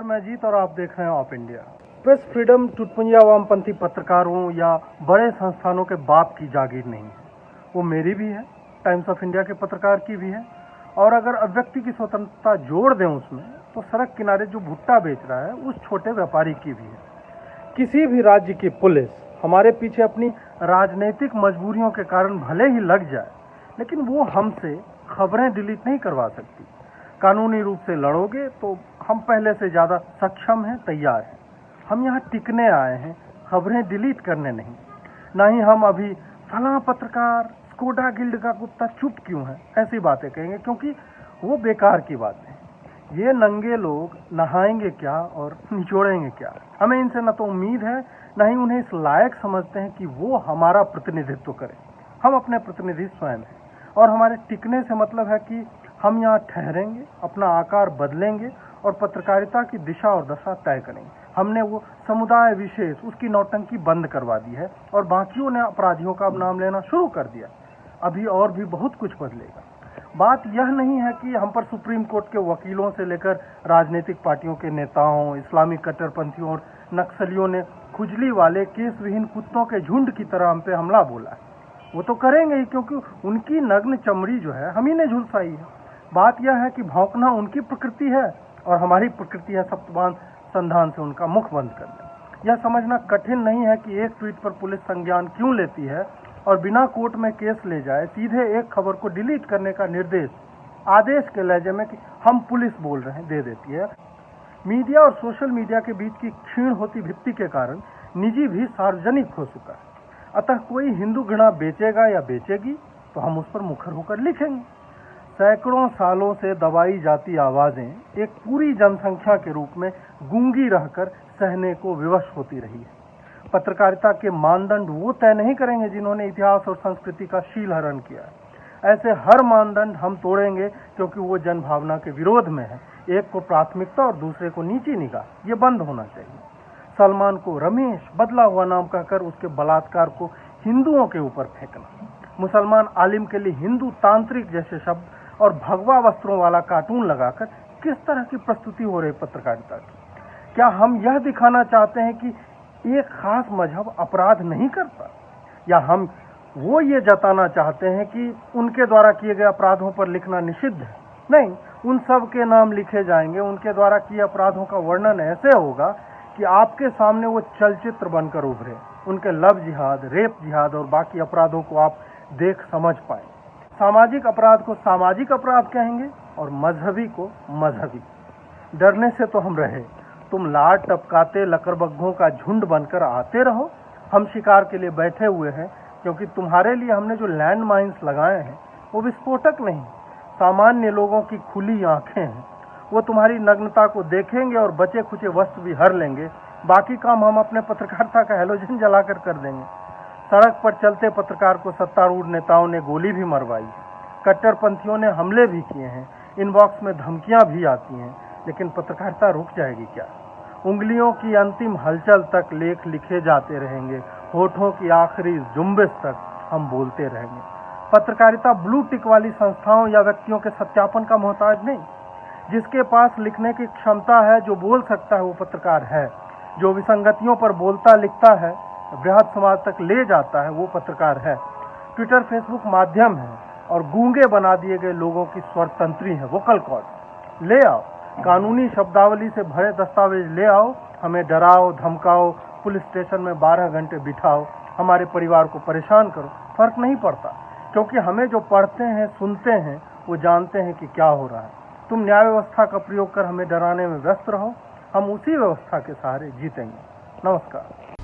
नमस्कार, मैं जीत और आप देख रहे हैं ऑफ इंडिया। प्रेस फ्रीडम टुटपुंजिया वामपंथी पत्रकारों या बड़े संस्थानों के बाप की जागीर नहीं है। वो मेरी भी है, टाइम्स ऑफ इंडिया के पत्रकार की भी है। और अगर अभिव्यक्ति की स्वतंत्रता जोड़ दें उसमें, तो सड़क किनारे जो भुट्टा बेच रहा है उस छोटे व्यापारी की भी है। किसी भी राज्य की पुलिस हमारे पीछे अपनी राजनीतिक मजबूरियों के कारण भले ही लग जाए, लेकिन वो हमसे खबरें डिलीट नहीं करवा सकती। कानूनी रूप से लड़ोगे तो हम पहले से ज़्यादा सक्षम हैं, तैयार हैं। हम यहाँ टिकने आए हैं, खबरें डिलीट करने नहीं। ना ही हम अभी फलां पत्रकार स्कोडा गिल्ड का कुत्ता चुप क्यों है ऐसी बातें कहेंगे, क्योंकि वो बेकार की बातें हैं। ये नंगे लोग नहाएंगे क्या और निचोड़ेंगे क्या? हमें इनसे न तो उम्मीद है, न ही उन्हें इस लायक समझते हैं कि वो हमारा प्रतिनिधित्व करें। हम अपने प्रतिनिधि स्वयं हैं और हमारे टिकने से मतलब है कि हम यहाँ ठहरेंगे, अपना आकार बदलेंगे और पत्रकारिता की दिशा और दशा तय करेंगे। हमने वो समुदाय विशेष, उसकी नौटंकी बंद करवा दी है और बाकियों ने अपराधियों का अब नाम लेना शुरू कर दिया। अभी और भी बहुत कुछ बदलेगा। बात यह नहीं है कि हम पर सुप्रीम कोर्ट के वकीलों से लेकर राजनीतिक पार्टियों के नेताओं, इस्लामिक कट्टरपंथियों और नक्सलियों ने खुजली वाले केस विहीन कुत्तों के झुंड की तरह हम पे हमला बोला है। वो तो करेंगे ही, क्योंकि उनकी नग्न चमड़ी जो है हम ही ने झुलसाई है। बात यह है कि भौंकना उनकी प्रकृति है और हमारी प्रकृति है सप्तबान संधान से उनका मुख बंद करना। यह समझना कठिन नहीं है कि एक ट्वीट पर पुलिस संज्ञान क्यों लेती है और बिना कोर्ट में केस ले जाए सीधे एक खबर को डिलीट करने का निर्देश आदेश के लहजे में कि हम पुलिस बोल रहे हैं दे देती है। मीडिया और सोशल मीडिया के बीच की क्षीण होती भित्ति के कारण निजी भी सार्वजनिक हो चुका है। अतः कोई हिंदू घृणा बेचेगा या बेचेगी तो हम उस पर मुखर होकर लिखेंगे। सैकड़ों सालों से दबाई जाती आवाजें एक पूरी जनसंख्या के रूप में गूंगी रहकर सहने को विवश होती रही है। पत्रकारिता के मानदंड वो तय नहीं करेंगे जिन्होंने इतिहास और संस्कृति का शील हरण किया है। ऐसे हर मानदंड हम तोड़ेंगे क्योंकि वो जनभावना के विरोध में है। एक को प्राथमिकता और दूसरे को नीची निगाह, ये बंद होना चाहिए। सलमान को रमेश बदला हुआ नाम कहकर उसके बलात्कार को हिंदुओं के ऊपर फेंकना, मुसलमान आलिम के लिए हिंदू तांत्रिक जैसे शब्द और भगवा वस्त्रों वाला कार्टून लगाकर किस तरह की प्रस्तुति हो रही पत्रकारिता की? क्या हम यह दिखाना चाहते हैं कि एक खास मजहब अपराध नहीं करता, या हम वो ये जताना चाहते हैं कि उनके द्वारा किए गए अपराधों पर लिखना निषिद्ध है? नहीं, उन सब के नाम लिखे जाएंगे। उनके द्वारा किए अपराधों का वर्णन ऐसे होगा कि आपके सामने वो चलचित्र बनकर उभरे। उनके लव जिहाद, रेप जिहाद और बाकी अपराधों को आप देख समझ पाए। सामाजिक अपराध को सामाजिक अपराध कहेंगे और मजहबी को मजहबी। डरने से तो हम रहे। तुम लाट टपकाते लकड़बग्घों का झुंड बनकर आते रहो। हम शिकार के लिए बैठे हुए हैं, क्योंकि तुम्हारे लिए हमने जो लैंड माइन्स लगाए हैं वो विस्फोटक नहीं, सामान्य लोगों की खुली आंखें हैं। वो तुम्हारी नग्नता को देखेंगे और बचे खुचे वस्त्र भी हर लेंगे। बाकी काम हम अपने पत्रकारिता का हैलोजन जलाकर कर देंगे। सड़क पर चलते पत्रकार को सत्तारूढ़ नेताओं ने गोली भी मरवाई है, कट्टरपंथियों ने हमले भी किए हैं, इनबॉक्स में धमकियां भी आती हैं, लेकिन पत्रकारिता रुक जाएगी क्या? उंगलियों की अंतिम हलचल तक लेख लिखे जाते रहेंगे, होठों की आखिरी जुम्बिश तक हम बोलते रहेंगे। पत्रकारिता ब्लू टिक वाली संस्थाओं या व्यक्तियों के सत्यापन का मोहताज नहीं। जिसके पास लिखने की क्षमता है, जो बोल सकता है, वो पत्रकार है। जो विसंगतियों पर बोलता लिखता है, बृहद समाज तक ले जाता है, वो पत्रकार है। ट्विटर फेसबुक माध्यम है और गूंगे बना दिए गए लोगों की स्वरतंत्री है, वोकल कॉर्ड। ले आओ कानूनी शब्दावली से भरे दस्तावेज, ले आओ, हमें डराओ धमकाओ, पुलिस स्टेशन में 12 घंटे बिठाओ, हमारे परिवार को परेशान करो, फर्क नहीं पड़ता, क्योंकि हमें जो पढ़ते हैं सुनते हैं वो जानते हैं कि क्या हो रहा है। तुम न्याय व्यवस्था का प्रयोग कर हमें डराने में व्यस्त रहो, हम उसी व्यवस्था के सहारे जीतेंगे। नमस्कार।